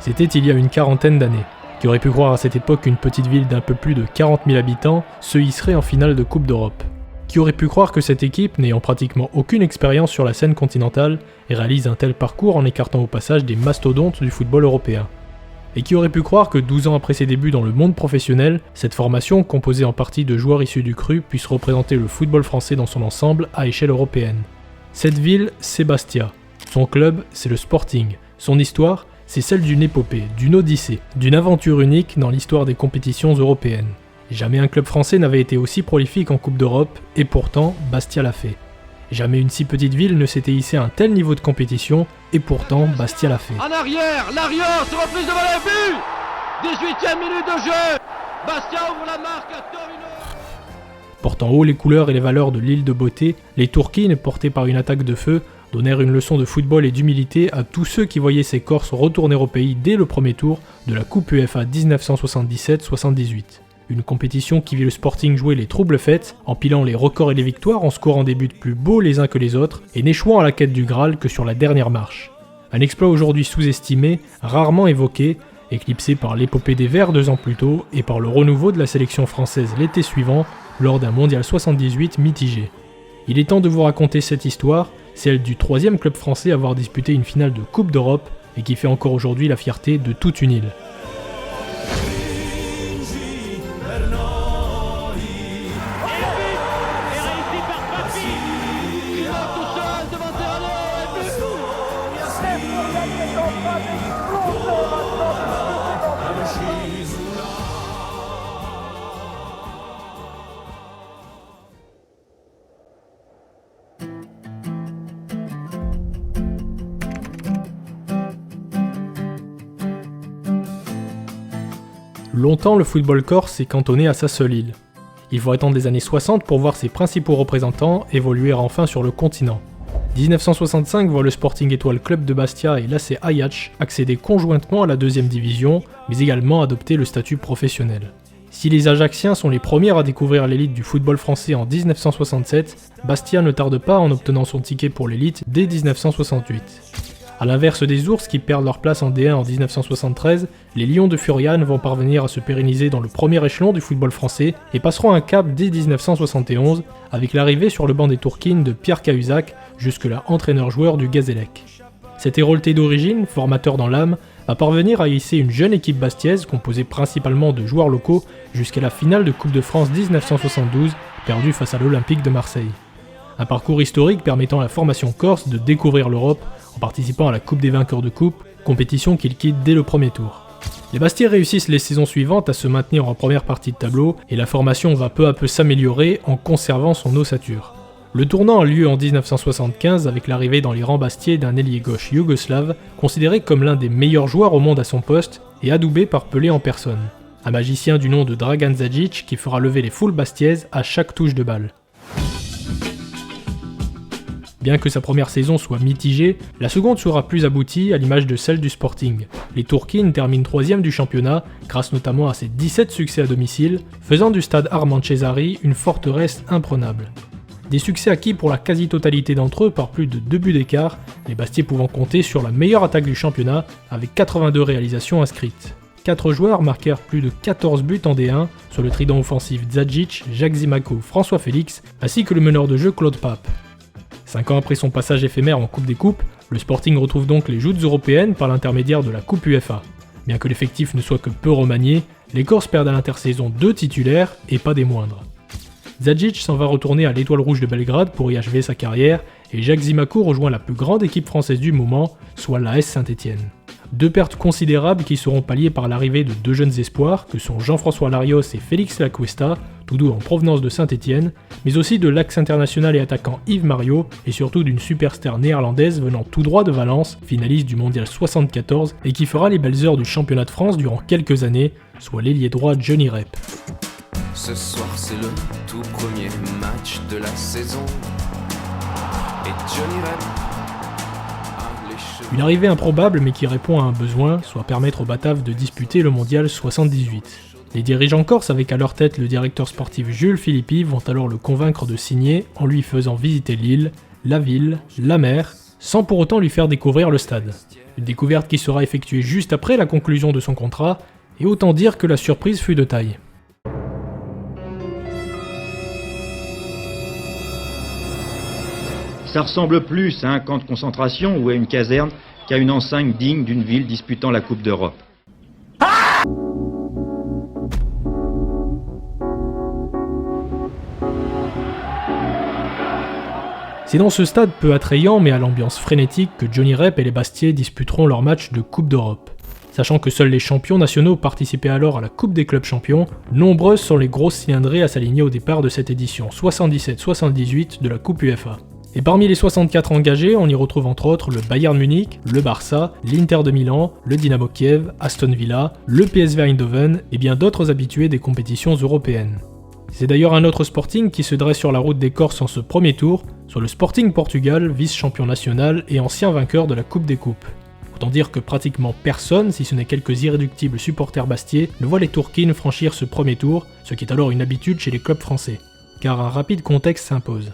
C'était il y a une quarantaine d'années. Qui aurait pu croire à cette époque qu'une petite ville d'un peu plus de 40 000 habitants se hisserait en finale de Coupe d'Europe? Qui aurait pu croire que cette équipe, n'ayant pratiquement aucune expérience sur la scène continentale, réalise un tel parcours en écartant au passage des mastodontes du football européen? Et qui aurait pu croire que 12 ans après ses débuts dans le monde professionnel, cette formation, composée en partie de joueurs issus du cru, puisse représenter le football français dans son ensemble à échelle européenne? Cette ville, c'est Bastia. Son club, c'est le Sporting. Son histoire, c'est celle d'une épopée, d'une odyssée, d'une aventure unique dans l'histoire des compétitions européennes. Jamais un club français n'avait été aussi prolifique en Coupe d'Europe, et pourtant, Bastia l'a fait. Jamais une si petite ville ne s'était hissée à un tel niveau de compétition, et pourtant, Bastia l'a fait. En arrière, Larios, reprise devant le but 18e minute de jeu. Bastia ouvre la marque à Torino. Portant haut les couleurs et les valeurs de l'île de beauté, les Tourquines, portés par une attaque de feu, donnèrent une leçon de football et d'humilité à tous ceux qui voyaient ces Corses retourner au pays dès le premier tour de la Coupe UEFA 1977-78. Une compétition qui vit le Sporting jouer les troubles fêtes, empilant les records et les victoires en scorant des buts plus beaux les uns que les autres, et n'échouant à la quête du Graal que sur la dernière marche. Un exploit aujourd'hui sous-estimé, rarement évoqué, éclipsé par l'épopée des Verts 2 ans plus tôt et par le renouveau de la sélection française l'été suivant, lors d'un mondial 78 mitigé. Il est temps de vous raconter cette histoire, celle du 3e club français à avoir disputé une finale de Coupe d'Europe et qui fait encore aujourd'hui la fierté de toute une île. Longtemps, le football corse s'est cantonné à sa seule île. Il faut attendre les années 60 pour voir ses principaux représentants évoluer enfin sur le continent. 1965 voit le Sporting Étoile Club de Bastia et l'AC Ajax accéder conjointement à la 2e division, mais également adopter le statut professionnel. Si les Ajaxiens sont les premiers à découvrir l'élite du football français en 1967, Bastia ne tarde pas en obtenant son ticket pour l'élite dès 1968. A l'inverse des Ours qui perdent leur place en D1 en 1973, les Lions de Furiane vont parvenir à se pérenniser dans le premier échelon du football français et passeront un cap dès 1971 avec l'arrivée sur le banc des Tourquines de Pierre Cahuzac, jusque-là entraîneur-joueur du Gazélec. Cet Hérolté d'origine, formateur dans l'âme, va parvenir à hisser une jeune équipe bastiaise composée principalement de joueurs locaux jusqu'à la finale de Coupe de France 1972, perdue face à l'Olympique de Marseille. Un parcours historique permettant à la formation corse de découvrir l'Europe en participant à la Coupe des vainqueurs de coupe, compétition qu'il quitte dès le premier tour. Les Bastiais réussissent les saisons suivantes à se maintenir en première partie de tableau et la formation va peu à peu s'améliorer en conservant son ossature. Le tournant a lieu en 1975 avec l'arrivée dans les rangs bastiais d'un ailier gauche yougoslave, considéré comme l'un des meilleurs joueurs au monde à son poste et adoubé par Pelé en personne. Un magicien du nom de Dragan Zajic qui fera lever les foules bastiaises à chaque touche de balle. Bien que sa première saison soit mitigée, la seconde sera plus aboutie à l'image de celle du Sporting. Les Tourquines terminent 3e du championnat, grâce notamment à ses 17 succès à domicile, faisant du stade Armand Cesari une forteresse imprenable. Des succès acquis pour la quasi-totalité d'entre eux par plus de 2 buts d'écart, les Bastiais pouvant compter sur la meilleure attaque du championnat, avec 82 réalisations inscrites. 4 joueurs marquèrent plus de 14 buts en D1, sur le trident offensif Zajic, Jacques Zimaco, François Félix, ainsi que le meneur de jeu Claude Pape. 5 ans après son passage éphémère en Coupe des Coupes, le Sporting retrouve donc les joutes européennes par l'intermédiaire de la Coupe UEFA. Bien que l'effectif ne soit que peu remanié, les Corses perdent à l'intersaison 2 titulaires et pas des moindres. Zajic s'en va retourner à l'Étoile Rouge de Belgrade pour y achever sa carrière et Jacques Zimaco rejoint la plus grande équipe française du moment, soit l'AS Saint-Étienne. 2 pertes considérables qui seront palliées par l'arrivée de 2 jeunes espoirs que sont Jean-François Larios et Félix Lacuesta, tous deux en provenance de Saint-Étienne, mais aussi de l'axe international et attaquant Yves Mario, et surtout d'une superstar néerlandaise venant tout droit de Valence, finaliste du Mondial 74, et qui fera les belles heures du championnat de France durant quelques années, soit l'ailier droit Johnny Rep. Ce soir c'est le tout premier match de la saison, et Johnny Rep a les cheveux... Une arrivée improbable mais qui répond à un besoin, soit permettre aux Bataves de disputer le Mondial 78. Les dirigeants corses, avec à leur tête le directeur sportif Jules Philippi, vont alors le convaincre de signer en lui faisant visiter l'île, la ville, la mer, sans pour autant lui faire découvrir le stade. Une découverte qui sera effectuée juste après la conclusion de son contrat, et autant dire que la surprise fut de taille. Ça ressemble plus à un camp de concentration ou à une caserne qu'à une enceinte digne d'une ville disputant la Coupe d'Europe. C'est dans ce stade peu attrayant mais à l'ambiance frénétique que Johnny Rep et les Bastiais disputeront leur match de Coupe d'Europe. Sachant que seuls les champions nationaux participaient alors à la Coupe des clubs champions, nombreuses sont les grosses cylindrées à s'aligner au départ de cette édition 77-78 de la Coupe UEFA. Et parmi les 64 engagés, on y retrouve entre autres le Bayern Munich, le Barça, l'Inter de Milan, le Dynamo Kiev, Aston Villa, le PSV Eindhoven et bien d'autres habitués des compétitions européennes. C'est d'ailleurs un autre Sporting qui se dresse sur la route des Corses en ce premier tour, sur le Sporting Portugal, vice-champion national et ancien vainqueur de la Coupe des Coupes. Autant dire que pratiquement personne, si ce n'est quelques irréductibles supporters bastiais, ne voit les Tourquines franchir ce premier tour, ce qui est alors une habitude chez les clubs français. Car un rapide contexte s'impose.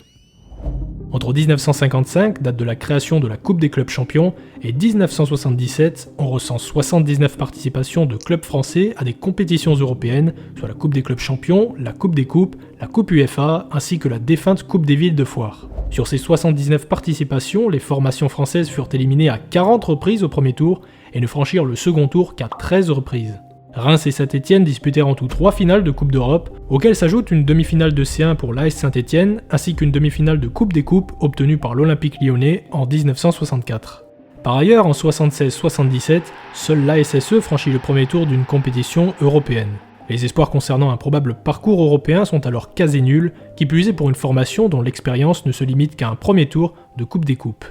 Entre 1955, date de la création de la Coupe des clubs champions, et 1977, on recense 79 participations de clubs français à des compétitions européennes, soit la Coupe des clubs champions, la Coupe des coupes, la Coupe UEFA, ainsi que la défunte Coupe des villes de Foire. Sur ces 79 participations, les formations françaises furent éliminées à 40 reprises au premier tour, et ne franchirent le second tour qu'à 13 reprises. Reims et Saint-Étienne disputèrent en tout 3 finales de Coupe d'Europe, auxquelles s'ajoute une demi-finale de C1 pour l'AS Saint-Étienne, ainsi qu'une demi-finale de Coupe des Coupes obtenue par l'Olympique Lyonnais en 1964. Par ailleurs, en 76-77, seul l'ASSE franchit le premier tour d'une compétition européenne. Les espoirs concernant un probable parcours européen sont alors quasi nuls, qui plus est pour une formation dont l'expérience ne se limite qu'à un premier tour de Coupe des Coupes.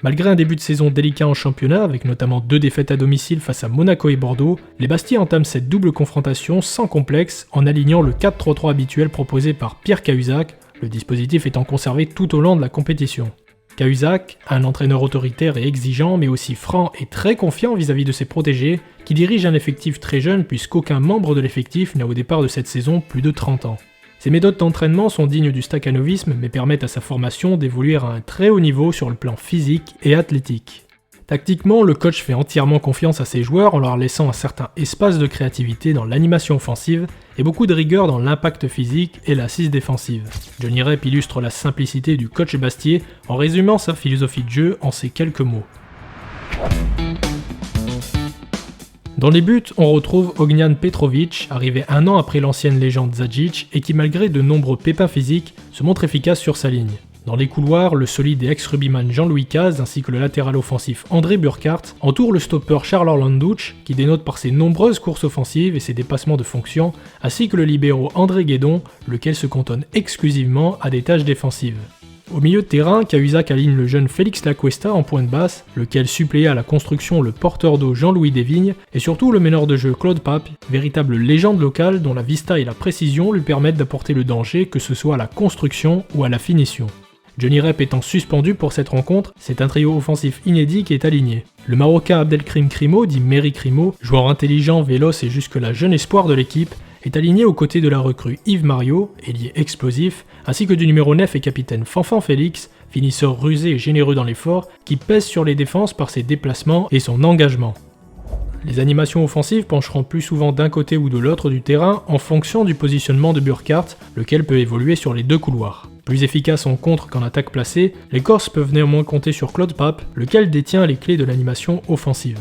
Malgré un début de saison délicat en championnat, avec notamment 2 défaites à domicile face à Monaco et Bordeaux, les Bastiais entament cette double confrontation sans complexe en alignant le 4-3-3 habituel proposé par Pierre Cahuzac, le dispositif étant conservé tout au long de la compétition. Cahuzac, un entraîneur autoritaire et exigeant, mais aussi franc et très confiant vis-à-vis de ses protégés, qui dirige un effectif très jeune puisqu'aucun membre de l'effectif n'a au départ de cette saison plus de 30 ans. Ses méthodes d'entraînement sont dignes du stakhanovisme mais permettent à sa formation d'évoluer à un très haut niveau sur le plan physique et athlétique. Tactiquement, le coach fait entièrement confiance à ses joueurs en leur laissant un certain espace de créativité dans l'animation offensive et beaucoup de rigueur dans l'impact physique et l'assise défensive. Johnny Rep illustre la simplicité du coach bastiais en résumant sa philosophie de jeu en ces quelques mots. Dans les buts, on retrouve Ognjan Petrovic, arrivé 1 an après l'ancienne légende Zajic et qui malgré de nombreux pépins physiques, se montre efficace sur sa ligne. Dans les couloirs, le solide et ex-rugbyman Jean-Louis Caz ainsi que le latéral offensif André Burkhardt entourent le stopper Charles Orlanduc, qui dénote par ses nombreuses courses offensives et ses dépassements de fonction, ainsi que le libéro André Guédon, lequel se cantonne exclusivement à des tâches défensives. Au milieu de terrain, Cahuzac aligne le jeune Félix Lacuesta en pointe basse, lequel suppléa à la construction le porteur d'eau Jean-Louis Desvignes, et surtout le meneur de jeu Claude Pape, véritable légende locale dont la vista et la précision lui permettent d'apporter le danger que ce soit à la construction ou à la finition. Johnny Rep étant suspendu pour cette rencontre, c'est un trio offensif inédit qui est aligné. Le Marocain Abdelkrim Crimo, dit Merry Crimo, joueur intelligent, véloce et jusque-là jeune espoir de l'équipe, est aligné aux côtés de la recrue Yves Mario, ailier explosif, ainsi que du numéro 9 et capitaine Fanfan Félix, finisseur rusé et généreux dans l'effort, qui pèse sur les défenses par ses déplacements et son engagement. Les animations offensives pencheront plus souvent d'un côté ou de l'autre du terrain en fonction du positionnement de Burkhardt, lequel peut évoluer sur les 2 couloirs. Plus efficace en contre qu'en attaque placée, les Corses peuvent néanmoins compter sur Claude Pape, lequel détient les clés de l'animation offensive.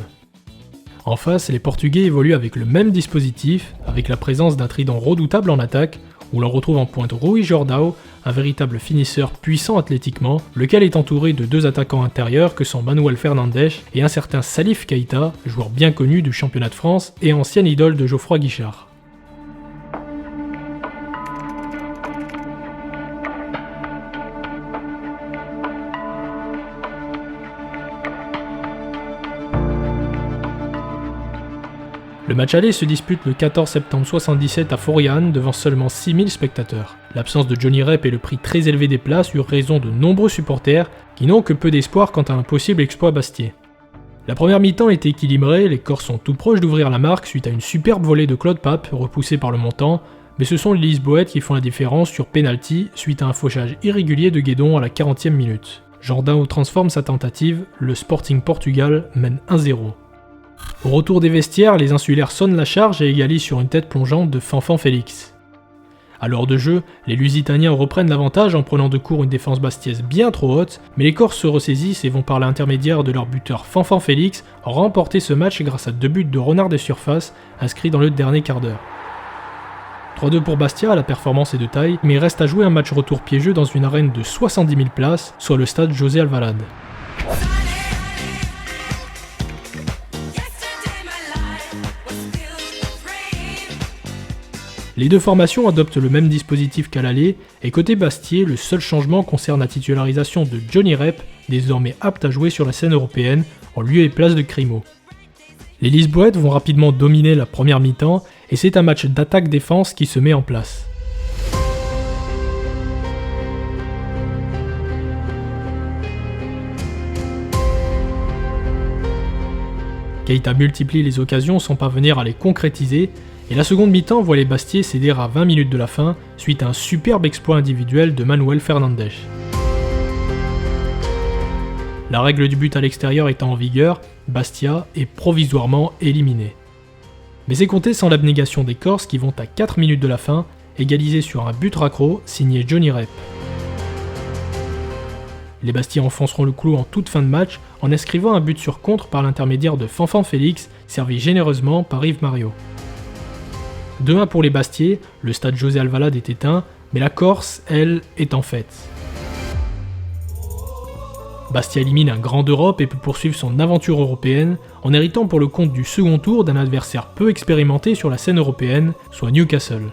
En face, les Portugais évoluent avec le même dispositif, avec la présence d'un trident redoutable en attaque, où l'on retrouve en pointe Rui Jordao, un véritable finisseur puissant athlétiquement, lequel est entouré de 2 attaquants intérieurs que sont Manuel Fernandes et un certain Salif Keita, joueur bien connu du championnat de France et ancienne idole de Geoffroy Guichard. Le match aller se dispute le 14 septembre 1977 à Florian devant seulement 6000 spectateurs. L'absence de Johnny Rep et le prix très élevé des places eurent raison de nombreux supporters qui n'ont que peu d'espoir quant à un possible exploit bastiais. La première mi-temps était équilibrée, les Corses sont tout proches d'ouvrir la marque suite à une superbe volée de Claude Pape repoussée par le montant, mais ce sont les Lisboètes qui font la différence sur penalty suite à un fauchage irrégulier de Guédon à la 40e minute. Jordão transforme sa tentative, le Sporting Portugal mène 1-0. Au retour des vestiaires, les insulaires sonnent la charge et égalisent sur une tête plongeante de Fanfan Félix. À l'heure de jeu, les Lusitaniens reprennent l'avantage en prenant de court une défense bastiaise bien trop haute, mais les Corses se ressaisissent et vont par l'intermédiaire de leur buteur Fanfan Félix remporter ce match grâce à 2 buts de Renard de surface inscrits dans le dernier quart d'heure. 3-2 pour Bastia, la performance est de taille, mais il reste à jouer un match retour piégeux dans une arène de 70 000 places, soit le stade José Alvalade. Les deux formations adoptent le même dispositif qu'à l'aller, et côté Bastier, le seul changement concerne la titularisation de Johnny Rep, désormais apte à jouer sur la scène européenne, en lieu et place de Crimo. Les Lisboètes vont rapidement dominer la première mi-temps, et c'est un match d'attaque-défense qui se met en place. Keita multiplie les occasions sans parvenir à les concrétiser, et la seconde mi-temps voit les Bastiers céder à 20 minutes de la fin, suite à un superbe exploit individuel de Manuel Fernandes. La règle du but à l'extérieur étant en vigueur, Bastia est provisoirement éliminé. Mais c'est compté sans l'abnégation des Corses qui vont à 4 minutes de la fin, égaliser sur un but raccro signé Johnny Rep. Les Bastiais enfonceront le clou en toute fin de match en inscrivant un but sur contre par l'intermédiaire de Fanfan Félix, servi généreusement par Yves Mario. 2-1 pour les Bastiais, le stade José Alvalade est éteint, mais la Corse, elle, est en fête. Bastia élimine un grand d'Europe et peut poursuivre son aventure européenne en héritant pour le compte du second tour d'un adversaire peu expérimenté sur la scène européenne, soit Newcastle.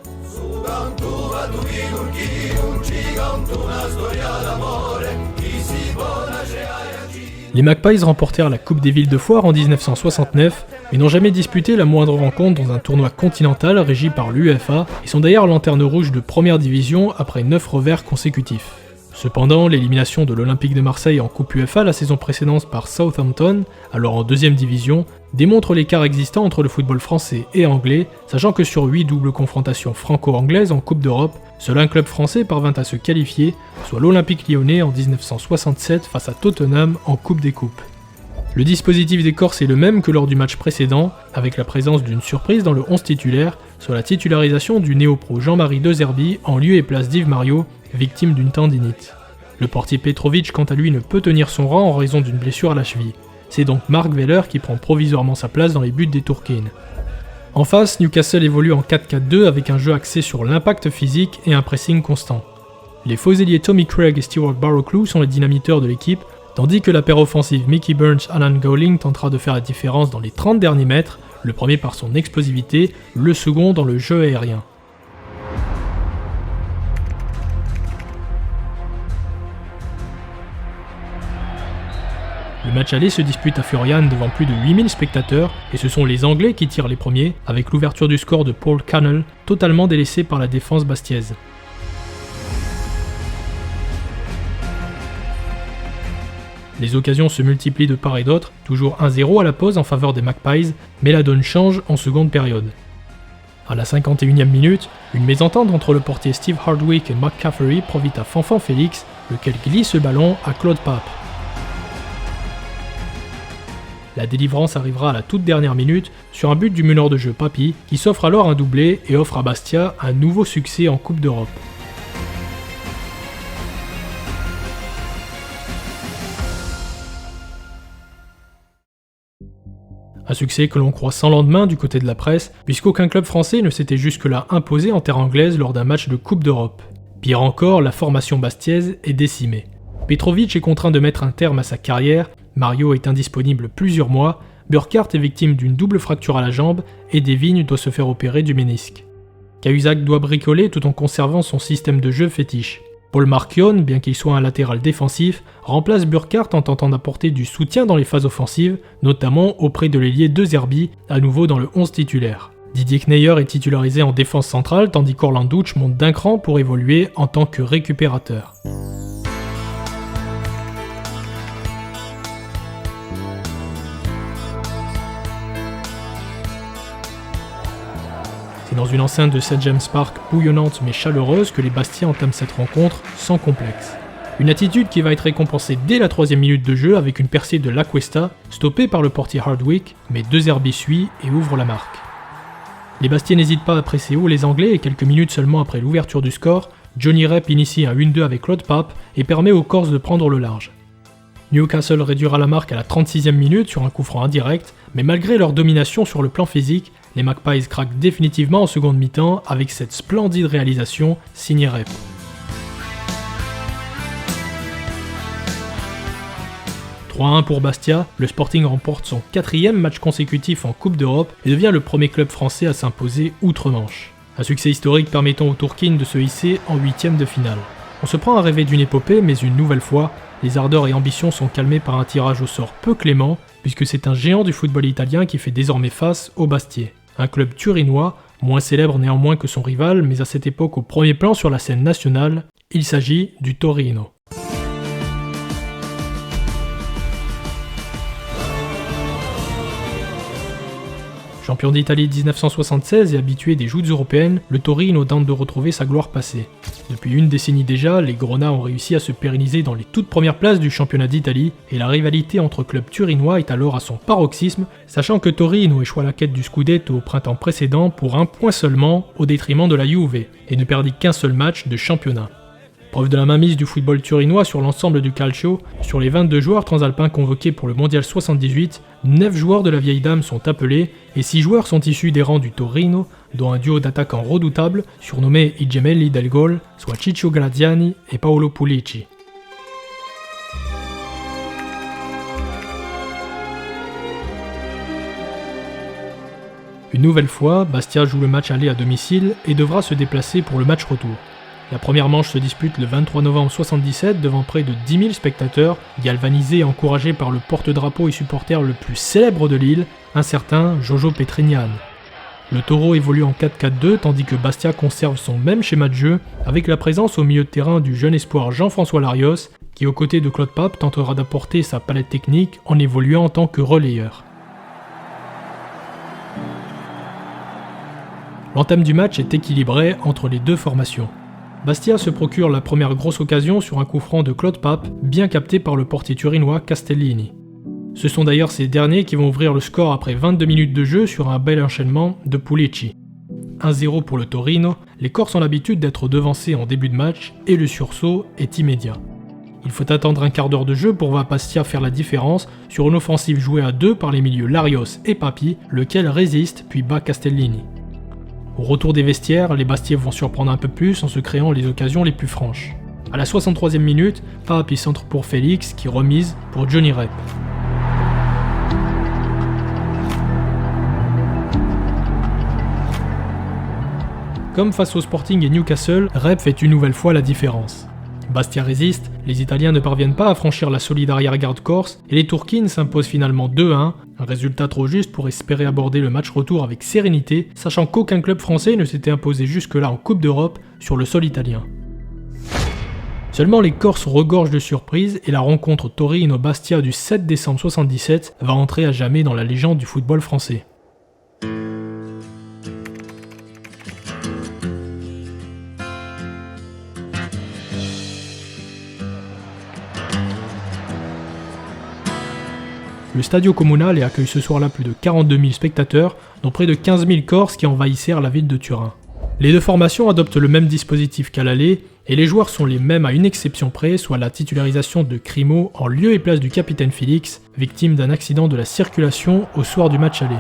Les Magpies remportèrent la Coupe des Villes de Foire en 1969, mais n'ont jamais disputé la moindre rencontre dans un tournoi continental régi par l'UEFA et sont d'ailleurs lanterne rouge de première division après 9 revers consécutifs. Cependant, l'élimination de l'Olympique de Marseille en Coupe UEFA la saison précédente par Southampton, alors en deuxième division, démontre l'écart existant entre le football français et anglais, sachant que sur 8 doubles confrontations franco-anglaises en Coupe d'Europe, seul un club français parvint à se qualifier, soit l'Olympique lyonnais en 1967 face à Tottenham en Coupe des Coupes. Le dispositif des Corses est le même que lors du match précédent, avec la présence d'une surprise dans le 11 titulaire, soit la titularisation du néo-pro Jean-Marie De Zerbi en lieu et place d'Yves Mario, victime d'une tendinite. Le portier Petrovic, quant à lui, ne peut tenir son rang en raison d'une blessure à la cheville. C'est donc Mark Weller qui prend provisoirement sa place dans les buts des Turkines. En face, Newcastle évolue en 4-4-2 avec un jeu axé sur l'impact physique et un pressing constant. Les faux ailiers Tommy Craig et Stuart Barrowclough sont les dynamiteurs de l'équipe, tandis que la paire offensive Mickey Burns-Alan Gowling tentera de faire la différence dans les 30 derniers mètres, le premier par son explosivité, le second dans le jeu aérien. Le match aller se dispute à Florian devant plus de 8000 spectateurs et ce sont les Anglais qui tirent les premiers avec l'ouverture du score de Paul Cannell, totalement délaissé par la défense bastiaise. Les occasions se multiplient de part et d'autre, toujours 1-0 à la pause en faveur des Magpies, mais la donne change en seconde période. À la 51e minute, une mésentente entre le portier Steve Hardwick et McCaffrey profite à Fanfan Félix, lequel glisse le ballon à Claude Pape. La délivrance arrivera à la toute dernière minute sur un but du meneur de jeu Papi qui s'offre alors un doublé et offre à Bastia un nouveau succès en Coupe d'Europe. Un succès que l'on croit sans lendemain du côté de la presse, puisqu'aucun club français ne s'était jusque-là imposé en terre anglaise lors d'un match de Coupe d'Europe. Pire encore, la formation bastiaise est décimée. Petrovic est contraint de mettre un terme à sa carrière, Mario est indisponible plusieurs mois, Burkhardt est victime d'une double fracture à la jambe et Devigne doit se faire opérer du ménisque. Cahuzac doit bricoler tout en conservant son système de jeu fétiche. Paul Marchion, bien qu'il soit un latéral défensif, remplace Burkhardt en tentant d'apporter du soutien dans les phases offensives, notamment auprès de l'ailier De Zerbi, à nouveau dans le 11 titulaire. Didier Kneyer est titularisé en défense centrale tandis qu'Orlanduc monte d'un cran pour évoluer en tant que récupérateur. C'est dans une enceinte de St James Park bouillonnante mais chaleureuse que les Bastiais entament cette rencontre sans complexe. Une attitude qui va être récompensée dès la 3e minute de jeu avec une percée de l'Acuesta, stoppée par le portier Hardwick, mais 2 Herbie suit et ouvre la marque. Les Bastiais n'hésitent pas à presser haut les Anglais et quelques minutes seulement après l'ouverture du score, Johnny Rep initie un 1-2 avec Claude Pape et permet aux Corses de prendre le large. Newcastle réduira la marque à la 36e minute sur un coup franc indirect, mais malgré leur domination sur le plan physique, les Magpies craquent définitivement en seconde mi-temps avec cette splendide réalisation signée Rep. « 3-1 pour Bastia, le Sporting remporte son 4e match consécutif en Coupe d'Europe et devient le premier club français à s'imposer outre-Manche. Un succès historique permettant aux Tourkines de se hisser en 8e de finale. On se prend à rêver d'une épopée, mais une nouvelle fois, les ardeurs et ambitions sont calmées par un tirage au sort peu clément, puisque c'est un géant du football italien qui fait désormais face au Bastiais. Un club turinois, moins célèbre néanmoins que son rival, mais à cette époque au premier plan sur la scène nationale, il s'agit du Torino. Champion d'Italie de 1976 et habitué des joutes européennes, le Torino tente de retrouver sa gloire passée. Depuis une décennie déjà, les Grenats ont réussi à se pérenniser dans les toutes premières places du championnat d'Italie et la rivalité entre clubs turinois est alors à son paroxysme, sachant que Torino échoue à la quête du Scudetto au printemps précédent pour 1 point seulement au détriment de la Juve et ne perdit qu'un seul match de championnat. Preuve de la mainmise du football turinois sur l'ensemble du calcio, sur les 22 joueurs transalpins convoqués pour le Mondial 78, 9 joueurs de la vieille dame sont appelés et 6 joueurs sont issus des rangs du Torino, dont un duo d'attaquants redoutables surnommés I Gemelli del Gol, soit Ciccio Graziani et Paolo Pulici. Une nouvelle fois, Bastia joue le match aller à domicile et devra se déplacer pour le match retour. La première manche se dispute le 23 novembre 1977 devant près de 10 000 spectateurs, galvanisés et encouragés par le porte-drapeau et supporter le plus célèbre de l'île, un certain Jojo Petrignan. Le Taureau évolue en 4-4-2 tandis que Bastia conserve son même schéma de jeu avec la présence au milieu de terrain du jeune espoir Jean-François Larios qui aux côtés de Claude Pape tentera d'apporter sa palette technique en évoluant en tant que relayeur. L'entame du match est équilibrée entre les deux formations. Bastia se procure la première grosse occasion sur un coup franc de Claude Pape, bien capté par le portier turinois Castellini. Ce sont d'ailleurs ces derniers qui vont ouvrir le score après 22 minutes de jeu sur un bel enchaînement de Pulici. 1-0 pour le Torino, les Corses ont l'habitude d'être devancés en début de match et le sursaut est immédiat. Il faut attendre un quart d'heure de jeu pour voir Bastia faire la différence sur une offensive jouée à 2 par les milieux Larios et Papi, lequel résiste puis bat Castellini. Au retour des vestiaires, les Bastiais vont surprendre un peu plus en se créant les occasions les plus franches. À la 63e minute, Papi centre pour Félix qui remise pour Johnny Rep. Comme face au Sporting et Newcastle, Rep fait une nouvelle fois la différence. Bastia résiste, les Italiens ne parviennent pas à franchir la solide arrière-garde corse et les Tourkines s'imposent finalement 2-1, un résultat trop juste pour espérer aborder le match retour avec sérénité, sachant qu'aucun club français ne s'était imposé jusque-là en Coupe d'Europe sur le sol italien. Seulement les Corses regorgent de surprises et la rencontre Torino-Bastia du 7 décembre 1977 va entrer à jamais dans la légende du football français. Le Stadio Comunale accueille ce soir-là plus de 42 000 spectateurs, dont près de 15 000 Corses qui envahissèrent la ville de Turin. Les deux formations adoptent le même dispositif qu'à l'aller, et les joueurs sont les mêmes à une exception près, soit la titularisation de Crimo en lieu et place du capitaine Félix, victime d'un accident de la circulation au soir du match aller.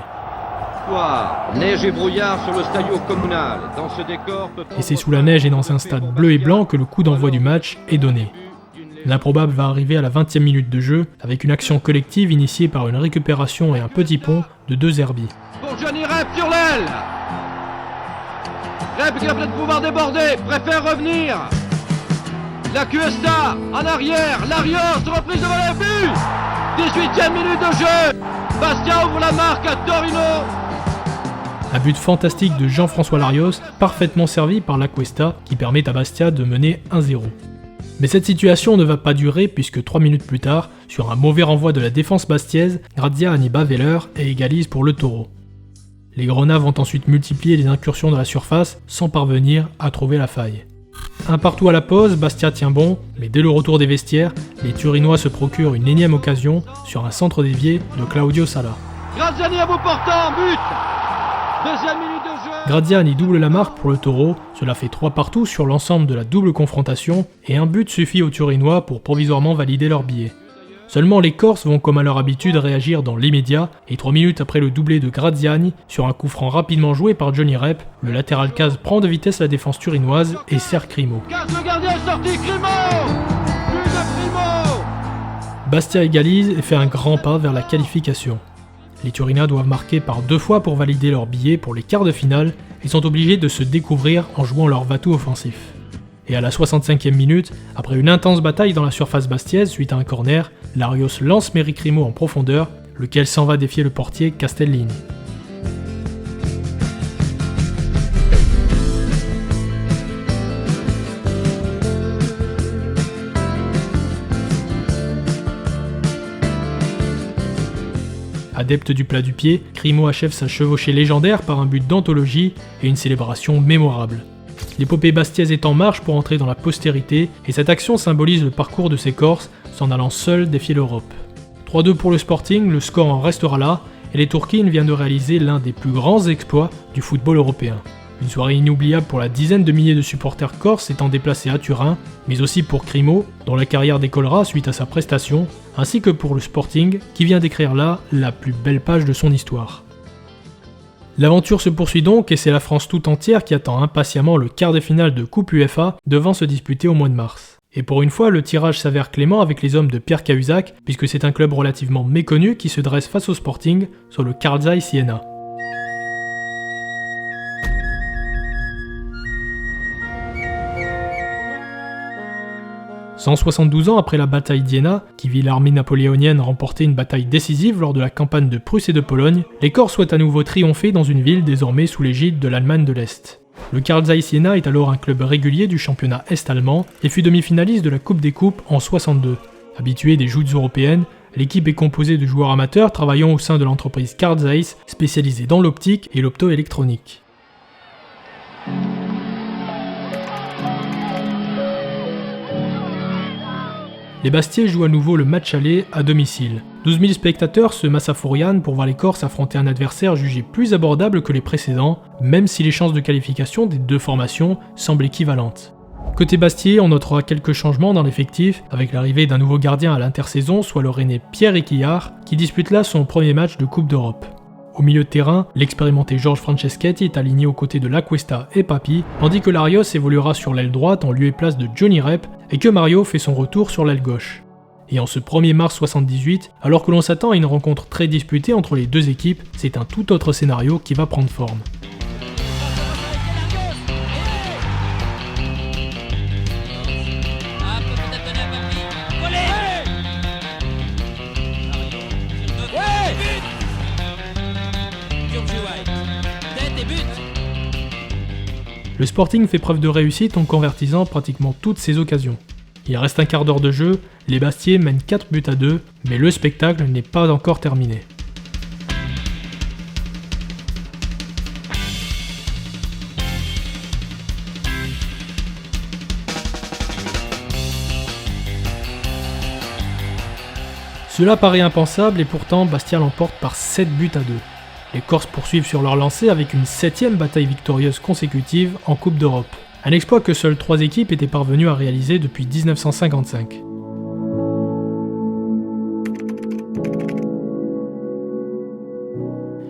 Neige et brouillard sur le Stadio Comunale. Dans ce décor, Et c'est sous la neige et dans un stade bleu et blanc que le coup d'envoi du match est donné. L'improbable va arriver à la 20e minute de jeu, avec une action collective initiée par une récupération et un petit pont de 2 Herbie. pour Johnny Rep sur l'aile. Rep qui a peut-être pouvoir déborder, préfère revenir. La Cuesta en arrière, Larios, reprise devant le but. 18e minute de jeu. Bastia ouvre la marque à Torino. Un but fantastique de Jean-François Larios, parfaitement servi par l'Acuesta, qui permet à Bastia de mener 1-0. Mais cette situation ne va pas durer puisque 3 minutes plus tard, sur un mauvais renvoi de la défense bastiaise, Graziani bat Veller et égalise pour le Taureau. Les Grenats vont ensuite multiplier les incursions dans la surface sans parvenir à trouver la faille. Un partout à la pause, Bastia tient bon, mais dès le retour des vestiaires, les Turinois se procurent une énième occasion sur un centre dévié de Claudio Sala. Graziani à bout portant, but. Deuxième minute de jeu. Graziani double la marque pour le Taureau, cela fait 3 partout sur l'ensemble de la double confrontation, et un but suffit aux Turinois pour provisoirement valider leur billet. Seulement les Corses vont comme à leur habitude réagir dans l'immédiat, et 3 minutes après le doublé de Graziani, sur un coup franc rapidement joué par Johnny Rep, le latéral Caz prend de vitesse la défense turinoise et sert Crimo. Caz, le gardien est sorti, Crimo. But de Crimo. Bastia égalise et fait un grand pas vers la qualification. Les Turinois doivent marquer par 2 fois pour valider leur billet pour les quarts de finale et sont obligés de se découvrir en jouant leur va-tout offensif. Et à la 65e minute, après une intense bataille dans la surface bastiaise suite à un corner, Larios lance Meri Crimo en profondeur, lequel s'en va défier le portier Castellini. Adepte du plat du pied, Crimo achève sa chevauchée légendaire par un but d'anthologie et une célébration mémorable. L'épopée bastiaise est en marche pour entrer dans la postérité et cette action symbolise le parcours de ces Corses s'en allant seuls défier l'Europe. 3-2 pour le Sporting, le score en restera là et les Turquines viennent de réaliser l'un des plus grands exploits du football européen. Une soirée inoubliable pour la dizaine de milliers de supporters corses étant déplacés à Turin, mais aussi pour Crimo, dont la carrière décollera suite à sa prestation, ainsi que pour le Sporting, qui vient d'écrire là la plus belle page de son histoire. L'aventure se poursuit donc et c'est la France tout entière qui attend impatiemment le quart de finale de Coupe UEFA devant se disputer au mois de mars. Et pour une fois, le tirage s'avère clément avec les hommes de Pierre Cahuzac, puisque c'est un club relativement méconnu qui se dresse face au Sporting sur le Carl Zeiss Siena. « 172 ans après la bataille d'Iéna, qui vit l'armée napoléonienne remporter une bataille décisive lors de la campagne de Prusse et de Pologne, les Corses souhaitent à nouveau triompher dans une ville désormais sous l'égide de l'Allemagne de l'Est. Le Carl Zeiss Siena est alors un club régulier du championnat est-allemand et fut demi-finaliste de la Coupe des Coupes en 62. Habitué des joutes européennes, l'équipe est composée de joueurs amateurs travaillant au sein de l'entreprise Carl Zeiss, spécialisée dans l'optique et l'optoélectronique. Les Bastiais jouent à nouveau le match aller à domicile. 12 000 spectateurs se massent à Fouriane pour voir les Corses affronter un adversaire jugé plus abordable que les précédents, même si les chances de qualification des deux formations semblent équivalentes. Côté Bastiais, on notera quelques changements dans l'effectif, avec l'arrivée d'un nouveau gardien à l'intersaison, soit le Rennais Pierre Équillard, qui dispute là son premier match de Coupe d'Europe. Au milieu de terrain, l'expérimenté Georges Franceschetti est aligné aux côtés de L'Acuesta et Papi, tandis que Larios évoluera sur l'aile droite en lieu et place de Johnny Rep et que Mario fait son retour sur l'aile gauche. Et en ce 1er mars 78, alors que l'on s'attend à une rencontre très disputée entre les deux équipes, c'est un tout autre scénario qui va prendre forme. Le Sporting fait preuve de réussite en convertissant pratiquement toutes ses occasions. Il reste un quart d'heure de jeu, les Bastiais mènent 4-2, mais le spectacle n'est pas encore terminé. Cela paraît impensable et pourtant Bastia l'emporte par 7-2. Les Corses poursuivent sur leur lancée avec une 7e bataille victorieuse consécutive en Coupe d'Europe. Un exploit que seules 3 équipes étaient parvenues à réaliser depuis 1955.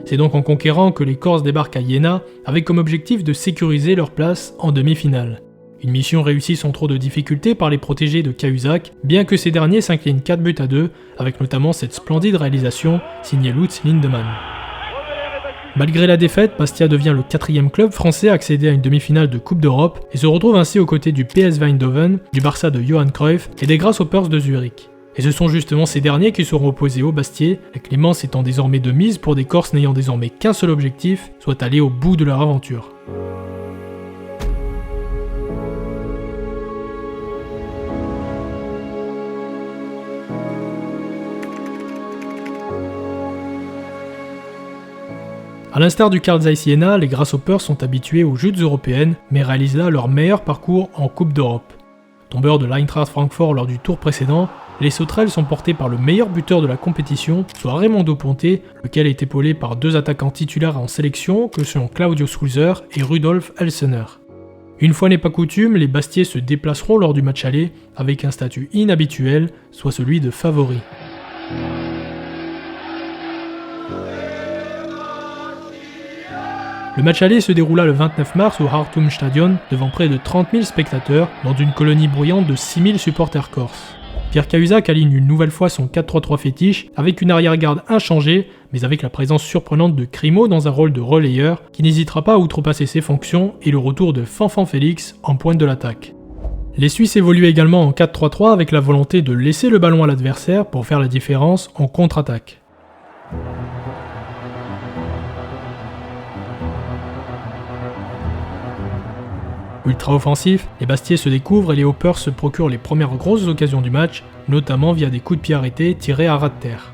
C'est donc en conquérant que les Corses débarquent à Iéna avec comme objectif de sécuriser leur place en demi-finale. Une mission réussie sans trop de difficultés par les protégés de Cahuzac, bien que ces derniers s'inclinent 4-2, avec notamment cette splendide réalisation signée Lutz Lindemann. Malgré la défaite, Bastia devient le 4e club français à accéder à une demi-finale de Coupe d'Europe et se retrouve ainsi aux côtés du PSV Eindhoven, du Barça de Johan Cruyff et des Grasshoppers de Zurich. Et ce sont justement ces derniers qui seront opposés aux Bastiais, la clémence étant désormais de mise pour des Corses n'ayant désormais qu'un seul objectif, soit aller au bout de leur aventure. A l'instar du Carl Zeiss Jena, les Grasshoppers sont habitués aux joutes européennes, mais réalisent là leur meilleur parcours en Coupe d'Europe. Tombeurs de l'Eintracht Francfort lors du tour précédent, les sauterelles sont portés par le meilleur buteur de la compétition, soit Raimondo Ponte, lequel est épaulé par 2 attaquants titulaires en sélection que sont Claudio Sulzer et Rudolf Elsener. Une fois n'est pas coutume, les Bastiais se déplaceront lors du match aller avec un statut inhabituel, soit celui de favori. Le match aller se déroula le 29 mars au Hartumstadion devant près de 30 000 spectateurs dans une colonie bruyante de 6 000 supporters corses. Pierre Cahuzac aligne une nouvelle fois son 4-3-3 fétiche avec une arrière-garde inchangée, mais avec la présence surprenante de Crimo dans un rôle de relayeur qui n'hésitera pas à outrepasser ses fonctions et le retour de Fanfan Félix en pointe de l'attaque. Les Suisses évoluent également en 4-3-3 avec la volonté de laisser le ballon à l'adversaire pour faire la différence en contre-attaque. Ultra offensif, les Bastiais se découvrent et les Hoppers se procurent les premières grosses occasions du match, notamment via des coups de pied arrêtés tirés à ras de terre.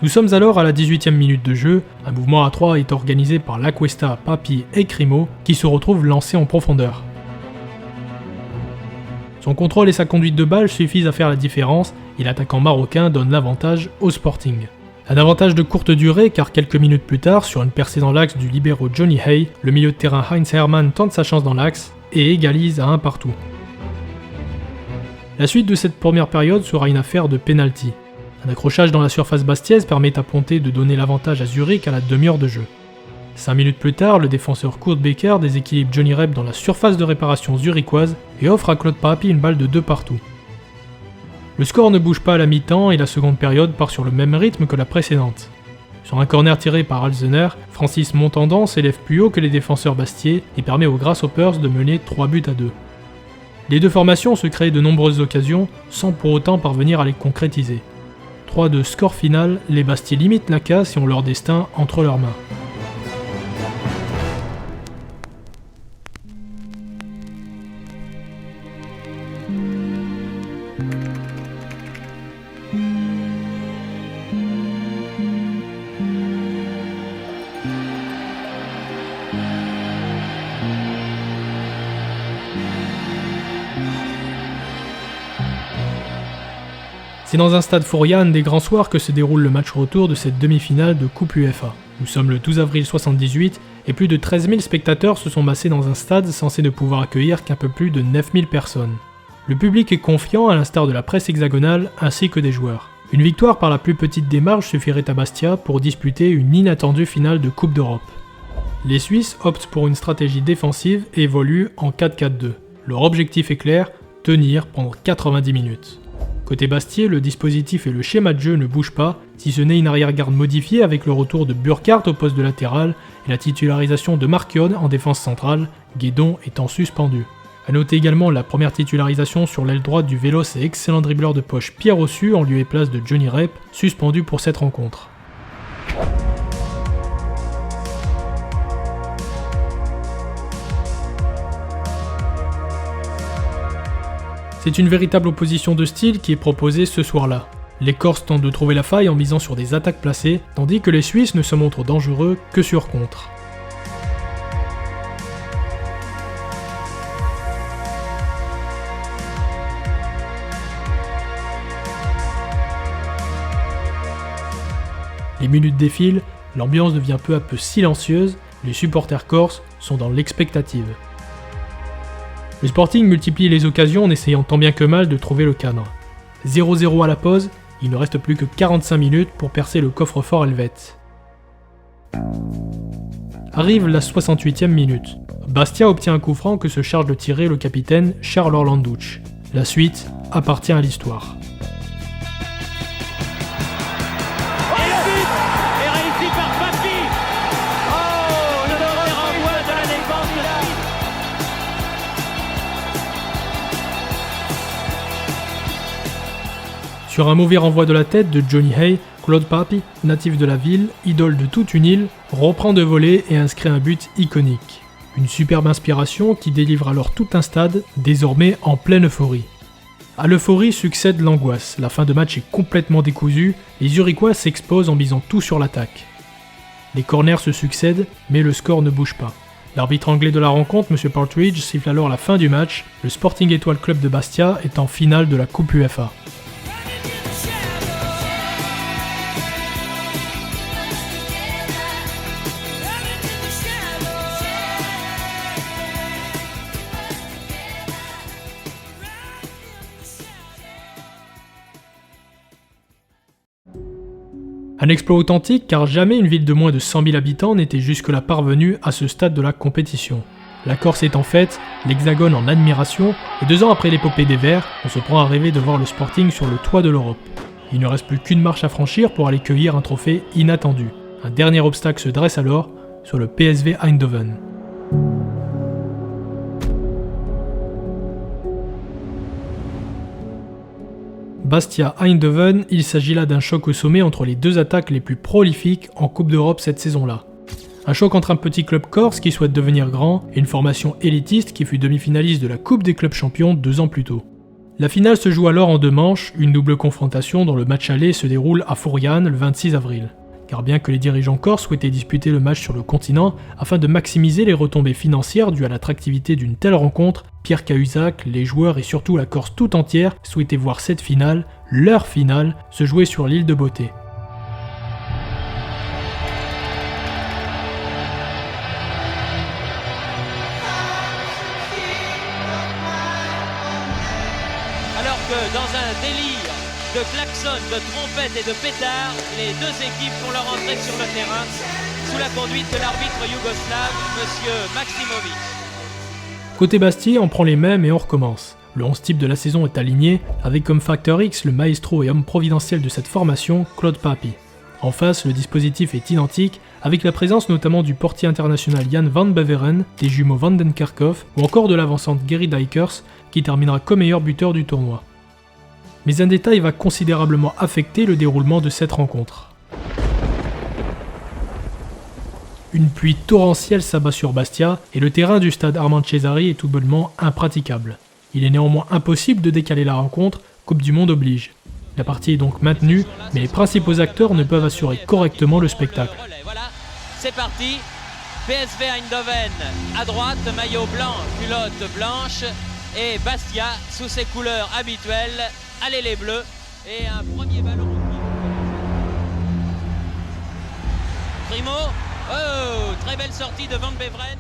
Nous sommes alors à la 18e minute de jeu, un mouvement à 3 est organisé par L'Aquesta, Papi et Crimo qui se retrouvent lancés en profondeur. Son contrôle et sa conduite de balle suffisent à faire la différence et l'attaquant marocain donne l'avantage au Sporting. Un avantage de courte durée car quelques minutes plus tard, sur une percée dans l'axe du libéro Johnny Hay, le milieu de terrain Heinz Hermann tente sa chance dans l'axe et égalise à 1 partout. La suite de cette première période sera une affaire de pénalty. Un accrochage dans la surface bastiaise permet à Ponte de donner l'avantage à Zurich à la demi-heure de jeu. 5 minutes plus tard, le défenseur Kurt Becker déséquilibre Johnny Rep dans la surface de réparation zurichoise et offre à Claude Papi une balle de 2 partout. Le score ne bouge pas à la mi-temps et la seconde période part sur le même rythme que la précédente. Sur un corner tiré par Alzener, Francis Montandon s'élève plus haut que les défenseurs bastiais et permet aux Grasshoppers de mener 3-2. Les deux formations se créent de nombreuses occasions sans pour autant parvenir à les concrétiser. 3-2 score final, les Bastiais limitent la casse et ont leur destin entre leurs mains. C'est dans un stade Fourian des grands soirs que se déroule le match retour de cette demi-finale de Coupe UEFA. Nous sommes le 12 avril 1978 et plus de 13 000 spectateurs se sont massés dans un stade censé ne pouvoir accueillir qu'un peu plus de 9 000 personnes. Le public est confiant à l'instar de la presse hexagonale ainsi que des joueurs. Une victoire par la plus petite des marges suffirait à Bastia pour disputer une inattendue finale de Coupe d'Europe. Les Suisses optent pour une stratégie défensive et évoluent en 4-4-2. Leur objectif est clair, tenir pendant 90 minutes. Côté Bastiais, le dispositif et le schéma de jeu ne bougent pas, si ce n'est une arrière-garde modifiée avec le retour de Burkhardt au poste de latéral et la titularisation de Marchion en défense centrale, Guédon étant suspendu. A noter également la première titularisation sur l'aile droite du véloce et excellent dribbleur de poche Pierre Ossu en lieu et place de Johnny Rep, suspendu pour cette rencontre. C'est une véritable opposition de style qui est proposée ce soir-là. Les Corses tentent de trouver la faille en misant sur des attaques placées, tandis que les Suisses ne se montrent dangereux que sur contre. Les minutes défilent, l'ambiance devient peu à peu silencieuse, les supporters corses sont dans l'expectative. Le Sporting multiplie les occasions en essayant tant bien que mal de trouver le cadre. 0-0 à la pause, il ne reste plus que 45 minutes pour percer le coffre-fort helvète. Arrive la 68e minute. Bastia obtient un coup franc que se charge de tirer le capitaine Charles Orlanducci. La suite appartient à l'histoire. Sur un mauvais renvoi de la tête de Johnny Hay, Claude Papi, natif de la ville, idole de toute une île, reprend de volée et inscrit un but iconique. Une superbe inspiration qui délivre alors tout un stade, désormais en pleine euphorie. À l'euphorie succède l'angoisse, la fin de match est complètement décousue, les Zurichois s'exposent en misant tout sur l'attaque. Les corners se succèdent, mais le score ne bouge pas. L'arbitre anglais de la rencontre, M. Partridge, siffle alors la fin du match, le Sporting Étoile Club de Bastia est en finale de la Coupe UEFA. Un exploit authentique car jamais une ville de moins de 100 000 habitants n'était jusque-là parvenue à ce stade de la compétition. La Corse est en fait l'Hexagone en admiration et 2 ans après l'épopée des Verts, on se prend à rêver de voir le Sporting sur le toit de l'Europe. Il ne reste plus qu'une marche à franchir pour aller cueillir un trophée inattendu. Un dernier obstacle se dresse alors sur le PSV Eindhoven. Bastia-Eindhoven, il s'agit là d'un choc au sommet entre les 2 attaques les plus prolifiques en Coupe d'Europe cette saison-là. Un choc entre un petit club corse qui souhaite devenir grand et une formation élitiste qui fut demi-finaliste de la Coupe des clubs champions 2 ans plus tôt. La finale se joue alors en 2 manches, une double confrontation dont le match aller se déroule à Fouriane le 26 avril. Car bien que les dirigeants corses souhaitaient disputer le match sur le continent afin de maximiser les retombées financières dues à l'attractivité d'une telle rencontre, Pierre Cahuzac, les joueurs et surtout la Corse tout entière souhaitaient voir cette finale, leur finale, se jouer sur l'île de Beauté. Alors que dans un délire de klaxons, de trompettes et de pétards, les 2 équipes font leur entrée sur le terrain sous la conduite de l'arbitre yougoslave, M. Maksimovic. Côté Bastia, on prend les mêmes et on recommence. Le 11 type de la saison est aligné, avec comme facteur X le maestro et homme providentiel de cette formation, Claude Papi. En face, le dispositif est identique, avec la présence notamment du portier international Jan van Beveren, des jumeaux Van den Kerkhoff, ou encore de l'avancante Gerry Dijkers, qui terminera comme meilleur buteur du tournoi. Mais un détail va considérablement affecter le déroulement de cette rencontre. Une pluie torrentielle s'abat sur Bastia et le terrain du stade Armand Cesari est tout bonnement impraticable. Il est néanmoins impossible de décaler la rencontre, Coupe du Monde oblige. La partie est donc maintenue, mais les principaux acteurs ne peuvent assurer correctement le spectacle. Voilà, c'est parti. PSV Eindhoven à droite, maillot blanc, culotte blanche, et Bastia sous ses couleurs habituelles. Allez les bleus, et un premier ballon. Primo, oh, très belle sortie de Van Beveren.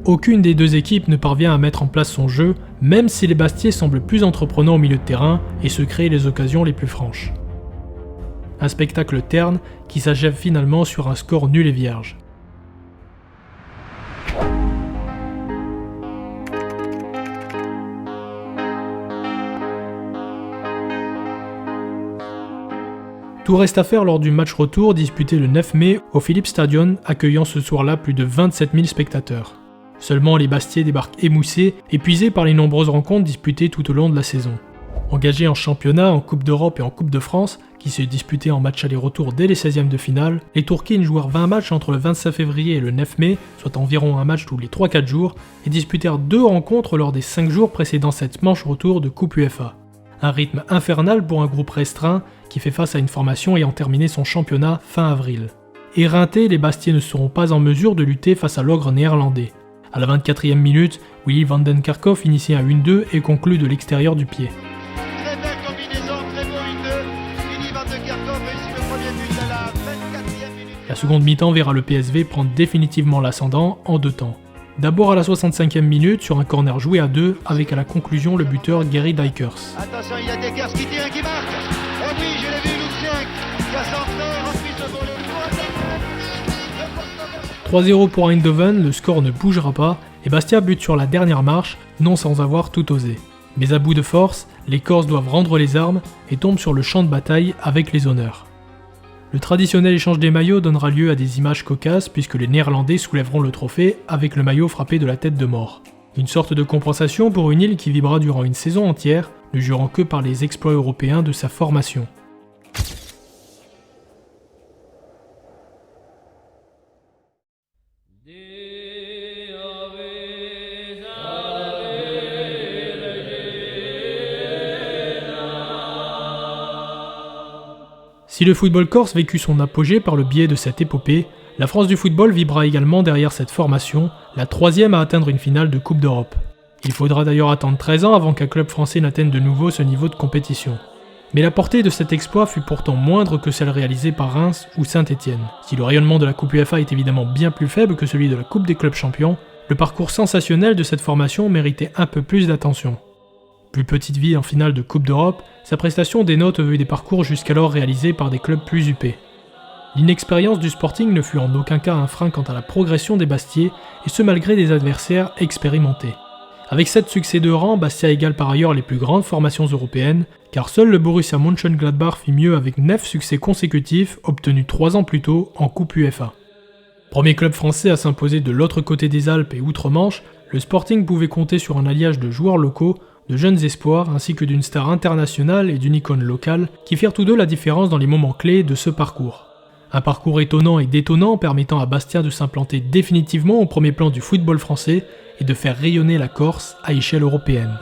Aucune des 2 équipes ne parvient à mettre en place son jeu, même si les Bastiais semblent plus entreprenants au milieu de terrain et se créent les occasions les plus franches. Un spectacle terne qui s'achève finalement sur un score nul et vierge. Tout reste à faire lors du match retour disputé le 9 mai au Philips Stadion, accueillant ce soir-là plus de 27 000 spectateurs. Seulement les Bastiais débarquent émoussés, épuisés par les nombreuses rencontres disputées tout au long de la saison. Engagés en championnat, en Coupe d'Europe et en Coupe de France, qui se disputaient en match aller-retour dès les 16e de finale, les Tourquines jouèrent 20 matchs entre le 25 février et le 9 mai, soit environ un match tous les 3-4 jours, et disputèrent 2 rencontres lors des 5 jours précédant cette manche retour de Coupe UEFA. Un rythme infernal pour un groupe restreint qui fait face à une formation ayant terminé son championnat fin avril. Éreintés, les Bastiais ne seront pas en mesure de lutter face à l'ogre néerlandais. À la 24e minute, Willy van den Kerkhoff initie un 1-2 et conclut de l'extérieur du pied. Très belle combinaison, très beau 1-2. Willy van den Kerkhoff réussit le premier but à la 24e minute. La seconde mi-temps verra le PSV prendre définitivement l'ascendant en 2 temps. D'abord à la 65e minute sur un corner joué à 2 avec à la conclusion le buteur Gerry Dijkers. Attention, il y a Dijkers qui tire et qui marque. Oh oui, je l'ai vu, Luxien qui a centré, reprise de volet. 3-0 pour Eindhoven, le score ne bougera pas et Bastia bute sur la dernière marche, non sans avoir tout osé. Mais à bout de force, les Corses doivent rendre les armes et tombent sur le champ de bataille avec les honneurs. Le traditionnel échange des maillots donnera lieu à des images cocasses puisque les Néerlandais soulèveront le trophée avec le maillot frappé de la tête de mort. Une sorte de compensation pour une île qui vivra durant une saison entière, ne jurant que par les exploits européens de sa formation. Si le football corse vécut son apogée par le biais de cette épopée, la France du football vibra également derrière cette formation, la 3e à atteindre une finale de Coupe d'Europe. Il faudra d'ailleurs attendre 13 ans avant qu'un club français n'atteigne de nouveau ce niveau de compétition. Mais la portée de cet exploit fut pourtant moindre que celle réalisée par Reims ou Saint-Étienne. Si le rayonnement de la Coupe UEFA est évidemment bien plus faible que celui de la Coupe des clubs champions, le parcours sensationnel de cette formation méritait un peu plus d'attention. Plus petite ville en finale de Coupe d'Europe, sa prestation dénote au vu des parcours jusqu'alors réalisés par des clubs plus huppés. L'inexpérience du Sporting ne fut en aucun cas un frein quant à la progression des Bastiais, et ce malgré des adversaires expérimentés. Avec 7 succès de rang, Bastia égale par ailleurs les plus grandes formations européennes, car seul le Borussia Mönchengladbach fit mieux avec 9 succès consécutifs obtenus 3 ans plus tôt en Coupe UEFA. Premier club français à s'imposer de l'autre côté des Alpes et outre-Manche, le Sporting pouvait compter sur un alliage de joueurs locaux, de jeunes espoirs ainsi que d'une star internationale et d'une icône locale qui firent tous deux la différence dans les moments clés de ce parcours. Un parcours étonnant et détonnant permettant à Bastia de s'implanter définitivement au premier plan du football français et de faire rayonner la Corse à échelle européenne.